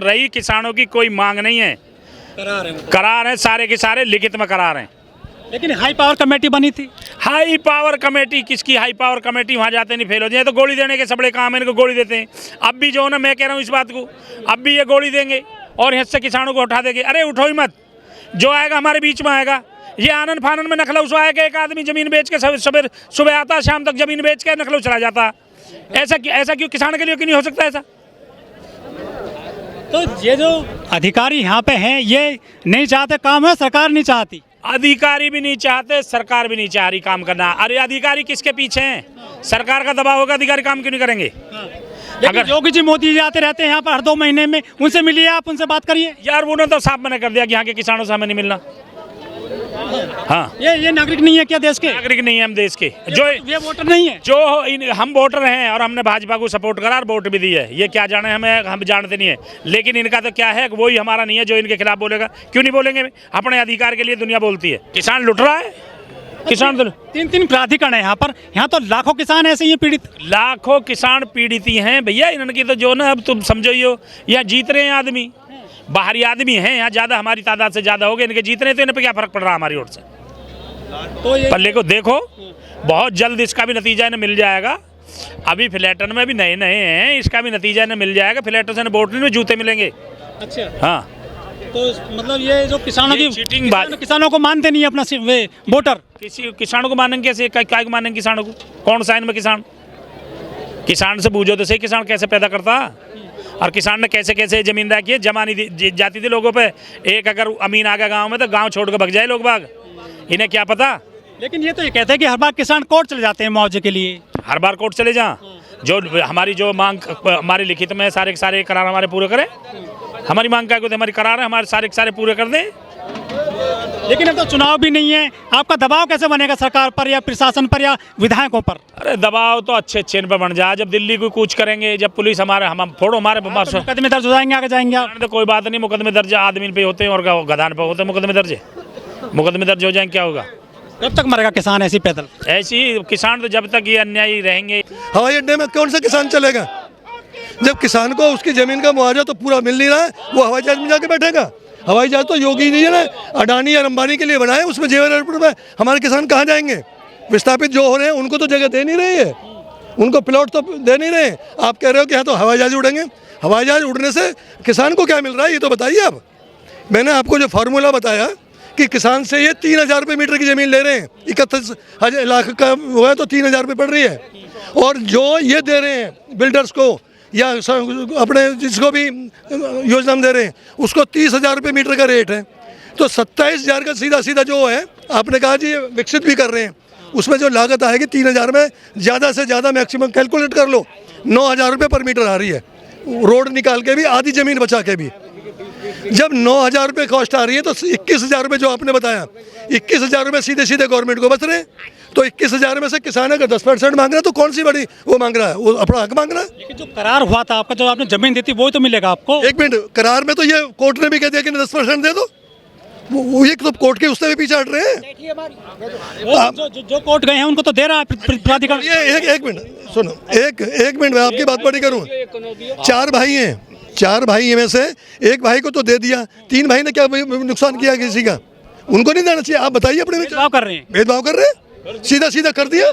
रही किसानों की कोई मांग नहीं है, करार है सारे के सारे लिखित में करार हैं। लेकिन हाई पावर कमेटी बनी थी। हाई पावर कमेटी किसकी हाई पावर कमेटी, वहाँ जाते नहीं फेल हो जाए तो गोली देने के सबड़े काम है, इनको गोली देते हैं। अब भी जो है ना, मैं कह रहा हूँ इस बात को, अब भी ये गोली देंगे और यहाँ से किसानों को उठा देंगे। अरे उठो ही मत, जो आएगा हमारे बीच में आएगा। ये आनंद फानन में नखलौस आएगा, एक आदमी जमीन बेच के सुबह आता, शाम तक जमीन बेच के नखलौस चला जाता। ऐसा क्यों किसान के लिए क्यों नहीं हो सकता ऐसा? तो ये जो अधिकारी यहाँ पे हैं ये नहीं चाहते काम है, सरकार नहीं चाहती। अधिकारी भी नहीं चाहते, सरकार भी नहीं चाह रही काम करना। अरे अधिकारी किसके पीछे हैं? सरकार का दबाव होगा, अधिकारी काम क्यों नहीं करेंगे? अगर योगी जी मोदी जी आते रहते हैं यहाँ पर हर 2 महीने में, उनसे मिलिए, आप उनसे बात करिए। यार उन्होंने तो साफ मना कर दिया कि यहाँ के किसानों से हमें नहीं मिलना। हाँ, ये नागरिक नहीं है क्या देश के? नागरिक नहीं है हम देश के, जो ये वोटर नहीं है। जो हम वोटर हैं और हमने भाजपा को सपोर्ट करा और वोट भी दी है। ये क्या जाने हमें, हम जानते नहीं है। लेकिन इनका तो क्या है, वही हमारा नहीं है जो इनके खिलाफ बोलेगा। क्यों नहीं बोलेंगे? अपने अधिकार के लिए दुनिया बोलती है। किसान लुट रहा है, किसान तो 3 प्राधिकरण है यहाँ पर, यहाँ तो लाखों किसान ऐसे ही पीड़ित, लाखों किसान पीड़ित ही हैं भैया। इनकी तो जो ना, अब तुम समझो ही हो, यहाँ जीत रहे हैं आदमी, बाहरी आदमी हैं यहाँ ज़्यादा, हमारी तादाद से ज़्यादा हो गए। इनके जीत रहे तो इन पर क्या फ़र्क पड़ रहा है हमारी ओर से? तो ये पल्ले को देखो, बहुत जल्द इसका भी नतीजा इन्हें मिल जाएगा। अभी फ्लैटन में भी नए हैं, इसका भी नतीजा इन्हें मिल जाएगा। फ्लैटन से बोटल में जूते मिलेंगे। अच्छा, हाँ, तो मतलब ये जो किसानों की चीटिंग किसानों को मानते नहीं है अपना वे वोटर। किसी किसानों को मानेंगे कैसे? क्या मानेंगे किसानों को? कौन सा इनमें किसान से पूछो तो सही, किसान कैसे पैदा करता और किसान ने कैसे कैसे जमीन रखी है, जमा नहीं जाती थी लोगों पे। एक अगर अमीन आ गया गाँव में तो गाँव छोड़ कर भग जाए लोग बाग, इन्हें क्या पता। लेकिन ये तो ये कहते हैं कि हर बार किसान कोर्ट चले जाते हैं मुआवजे के लिए। हर बार कोर्ट चले जा, जो हमारी जो मांग हमारी लिखित में सारे के सारे करार हमारे पूरे करें। हमारी मांग क्या है? हमारी करार है, हमारे सारे के सारे पूरे कर दें। लेकिन अब तो चुनाव भी नहीं है, आपका दबाव कैसे बनेगा सरकार पर या प्रशासन पर या विधायकों पर? अरे दबाव तो अच्छे इन पर बन जाए। जब दिल्ली को कूच करेंगे, जब पुलिस हम फोड़ो हमारे मुकदमे दर्ज हो जाएंगे, आगे जाएंगे आप। तो कोई बात नहीं, मुकदमे दर्ज आदमी पे होते हैं और गधान पे होते हैं। मुकदमे दर्ज हो जाएंगे, क्या होगा? कब तक मरेगा किसान ऐसी पैदल? ऐसी किसान तो जब तक ये अन्यायी रहेंगे। हवाई अड्डे में कौन सा किसान चलेगा? जब किसान को उसकी जमीन का मुआवजा तो पूरा मिल नहीं रहा है, वो हवाई जहाज में जाके बैठेगा। हवाई जहाज तो योगी जी ने अडानी और अंबानी के लिए बनाए, उसमें जेवर एयरपोर्ट में हमारे किसान कहाँ जाएंगे? विस्थापित जो हो रहे हैं उनको तो जगह दे नहीं रही है, उनको प्लॉट तो दे नहीं रहे। आप कह रहे हो कि हाँ तो हवाई जहाज उड़ेंगे। हवाई जहाज उड़ने से किसान को क्या मिल रहा है ये तो बताइए आप। मैंने आपको जो फार्मूला बताया कि किसान से ये 3000 रुपये मीटर की ज़मीन ले रहे हैं, 31 लाख का वो है तो 3000 रुपये पड़ रही है। और जो ये दे रहे हैं बिल्डर्स को या अपने जिसको भी योजना दे रहे हैं उसको 30,000 रुपये मीटर का रेट है। तो 27,000 का सीधा जो है, आपने कहा जी विकसित भी कर रहे हैं, उसमें जो लागत आएगी 3,000 में ज़्यादा से ज़्यादा मैक्सिमम कैलकुलेट कर लो 9,000 रुपये पर मीटर आ रही है, रोड निकाल के भी, आधी ज़मीन बचा के भी। जब 9,000 रुपये कॉस्ट आ रही है तो 21,000 रुपये जो आपने बताया, 21,000 रुपये सीधे गवर्नमेंट को बच रहे हैं। तो 21,000 में से किसान अगर 10% मांग रहा है तो कौन सी बड़ी वो मांग रहा है? वो अपना हक मांग रहा है। लेकिन जो करार हुआ था आपका, जो आपने जमीन दी थी, वो तो मिलेगा आपको। एक मिनट, करार में तो ये कोर्ट ने भी कह दिया कि 10% दे दो। वो ये तो कोर्ट के उससे भी पीछे हट रहे हैं। जो कोर्ट गए हैं उनको तो दे रहा है प्राधिकरण। ये एक मिनट सुनो, एक मिनट मैं आपकी बात बड़ी करूँ। 4 भाई हैं, 4 भाई में से एक भाई को तो दे दिया, 3 भाई ने क्या नुकसान किया किसी का? उनको नहीं देना चाहिए? आप बताइए। अपने भेदभाव कर रहे हैं, भेदभाव कर रहे हैं, सीधा कर दिया।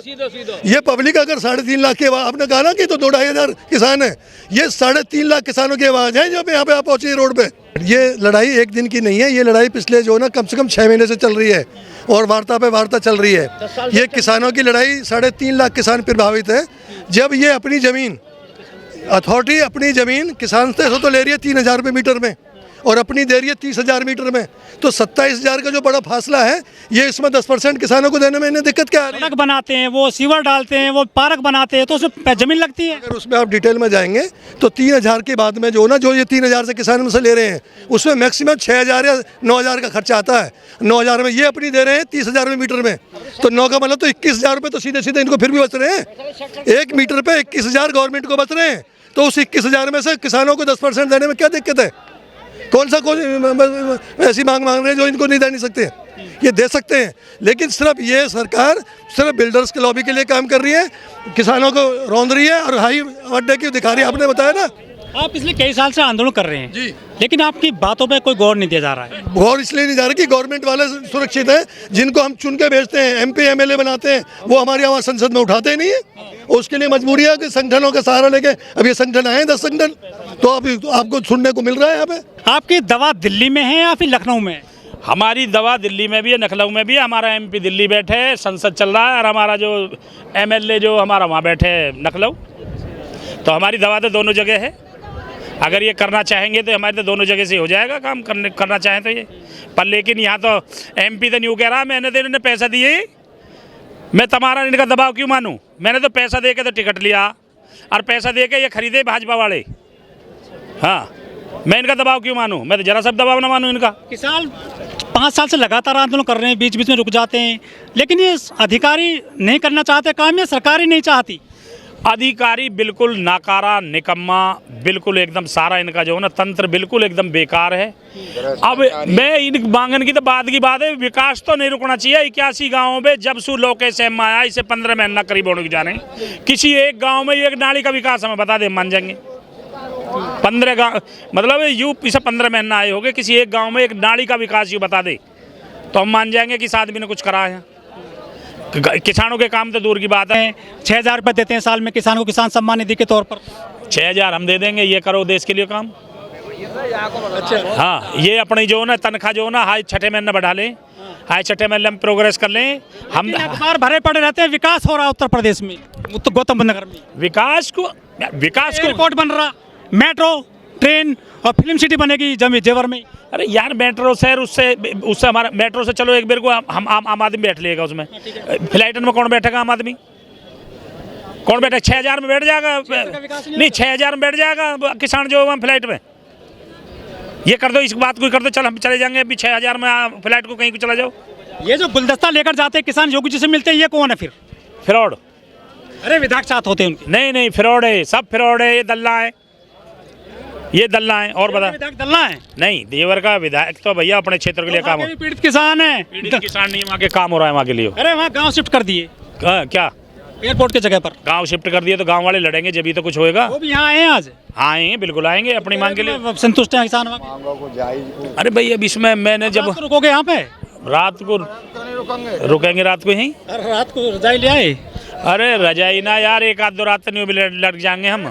ये पब्लिक अगर 3.5 लाख के, आपने कहा ना कि तो 2-2.5 किसान है, ये 3.5 लाख किसानों की आवाज़ है जो यहाँ पे आप पहुँची रोड पे। ये लड़ाई एक दिन की नहीं है, ये लड़ाई पिछले जो ना कम से कम 6 महीने से चल रही है और वार्ता पे वार्ता चल रही है। ये किसानों की लड़ाई, 3.5 लाख किसान प्रभावित है। जब ये अपनी ज़मीन, अथॉरिटी अपनी ज़मीन किसान से तो ले रही है 3,000 रुपये मीटर में और अपनी दे रही है 30,000 मीटर में, तो 27,000 का जो बड़ा फासला है, ये इसमें 10% किसानों को देने में इन्हें दिक्कत क्या आ रही है? सड़क बनाते हैं, वो सीवर डालते हैं, वो पार्क बनाते हैं, तो उसमें जमीन लगती है। अगर उसमें आप डिटेल में जाएंगे तो 3,000 के बाद में जो ना, जो ये 3,000 से किसान से ले रहे हैं उसमें मैक्सिमम 6,000 या 9,000 का खर्चा आता है। 9,000 में ये अपनी दे रहे हैं 30,000 रुपये मीटर में, तो 9 का मतलब तो 21,000 रुपये तो सीधे इनको फिर भी बच रहे हैं। 1 मीटर पे 21,000 गवर्नमेंट को बच रहे हैं, तो उस 21,000 में से किसानों को 10% देने में क्या दिक्कत है? कौन ऐसी मांग रहे हैं जो इनको नहीं दे सकते? ये दे सकते हैं, लेकिन सिर्फ ये सरकार सिर्फ बिल्डर्स के लॉबी के लिए काम कर रही है, किसानों को रौंद रही है और हाई अड्डे की दिखा रही है। आपने बताया ना, आप पिछले कई साल से आंदोलन कर रहे हैं जी। लेकिन आपकी बातों पे कोई गौर नहीं दिया जा रहा है। गौर इसलिए नहीं जा रहा कि गवर्नमेंट वाले सुरक्षित हैं, जिनको हम चुन के भेजते हैं, एमपी एमएलए बनाते हैं, वो हमारे यहाँ संसद में उठाते ही नहीं है। उसके लिए मजबूरी है कि संगठनों का सहारा लेके, अब ये संगठन आए 10 संगठन, तो अभी आपको सुनने को मिल रहा है यहाँ पे। आपकी दवा दिल्ली में है या फिर लखनऊ में है? हमारी दवा दिल्ली में भी है, लखनऊ में भी है। हमारा एमपी दिल्ली बैठे है, संसद चल रहा है, और हमारा जो एमएलए जो हमारा वहाँ बैठे है लखनऊ। तो हमारी दवा तो दोनों जगह है। अगर ये करना चाहेंगे तो हमारे तो दोनों जगह से हो जाएगा काम, करना चाहें तो ये। पर लेकिन यहाँ तो एमपी तो न्यू कह रहा मैंने तो इन्होंने पैसा दिए, मैं तुम्हारा इनका दबाव क्यों मानूँ? मैंने तो पैसा दे के तो टिकट लिया, और पैसा दे के ये खरीदे भाजपा वाले। हाँ, मैं इनका दबाव क्यों मानूँ? मैं तो जरा सब दबाव ना मानूँ इनका। किसान 5 साल से लगातार आंदोलन कर रहे हैं, बीच बीच में रुक जाते हैं, लेकिन ये अधिकारी नहीं करना चाहते काम, या सरकार ही नहीं चाहती? अधिकारी बिल्कुल नाकारा, निकम्मा, बिल्कुल एकदम सारा इनका जो है ना तंत्र बिल्कुल एकदम बेकार है। अब मैं इन मांगन की तो बाद की बात है, विकास तो नहीं रुकना चाहिए। 81 गाँवों में जब से लोकेश में आया, इसे 15 महीना करीब होने जा रहे हैं, किसी एक गाँव में एक नाली का विकास हमें बता दे, मान जाएंगे। 15 गाँव मतलब यू इसे 15 महीना आए हो गए, किसी एक गाँव में एक नाली का विकास यू बता दे तो हम मान जाएंगे कि इस आदमी ने कुछ करा है। किसानों के काम तो दूर की बात है। 6,000 रुपये देते हैं साल में किसान को, किसान सम्मान निधि के तौर पर। 6,000 हम दे देंगे, ये करो देश के लिए काम। अच्छा, हाँ, ये अपनी जो ना तनख्वाह जो ना हाई छठे महीने बढ़ा लें, हाई छठे महीने में प्रोग्रेस कर लें हम। अखबार भरे पड़े रहते हैं, विकास हो रहा है उत्तर प्रदेश में, गौतम बुद्ध नगर में विकास को एयरपोर्ट बन रहा, मेट्रो, ट्रेन और फिल्म सिटी बनेगी जेवर में। अरे यार मेट्रो शहर, उससे हमारा मेट्रो से चलो एक बार को हम आम आदमी बैठ लेगा उसमें। फ्लाइट में कौन बैठेगा? आम आदमी कौन बैठेगा? 6,000 में बैठ जाएगा? नहीं, 6,000 में बैठ जाएगा किसान जो वहाँ फ्लाइट में। ये कर दो, इस बात को कर दो, चल हम चले जाएंगे अभी 6,000 में फ्लाइट को कहीं को चला जाओ। ये जो गुलदस्ता लेकर जाते हैं किसान योगी जी से मिलते हैं, ये कौन है फिर? फ्रॉड। अरे विधायक साथ होते हैं उनके। नहीं, फ्रॉड है, सब फ्रॉड है, ये दल्ला है, ये दल्ला है। और बता, विधायक दल्ला है? नहीं, देवर का विधायक तो भैया अपने क्षेत्र के लिए काम हो। पीड़ित किसान है, पीड़ित किसान नहीं, वहाँ के काम हो रहा है वहाँ के लिए। अरे वहाँ गाँव शिफ्ट कर दिए, क्या एयरपोर्ट की जगह पर गांव शिफ्ट कर दिए तो गांव वाले लड़ेंगे जब ही तो कुछ होएगा। वो भी यहाँ आए हैं आज? आए, बिल्कुल आएंगे, अपनी मांग के लिए संतुष्ट हैं किसान वहाँ? अरे भाई अब इसमें मैंने जब रुकोगे यहाँ पे? रात को रुकेंगे, रात को यहीं। अरे रात को रजाई ले आए? अरे रजाई ना यार, एक आध दो रात नहीं लग जाएंगे हम।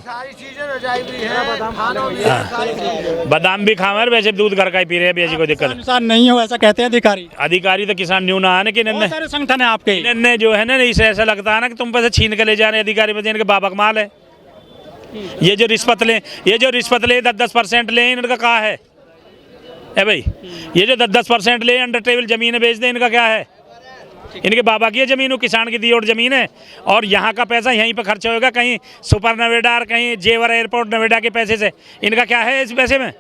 बादाम भी खावे, वैसे दूध घर का ही पी रहे हैं, ऐसी कोई दिक्कत किसान नहीं हो ऐसा कहते हैं अधिकारी। अधिकारी तो किसान न्यू ना आने के बहुत सारे संगठन है आपके। इन्हें जो है ना, इसे ऐसा लगता है ना कि तुम पैसे छीन के ले जा रहे अधिकारी में, इनके बाबा कमाल है। ये जो रिश्वत ले 10% ले, इनका कहा है भाई? ये जो 10% ले, अंडर टेबल जमीन बेच दे, इनका क्या है? इनके बाबा की है जमीन, वो किसान की दी और जमीन है, और यहाँ का पैसा यहीं पर खर्च होगा, कहीं सुपर नोएडा और कहीं जेवर एयरपोर्ट नोएडा के पैसे से। इनका क्या है इस पैसे में?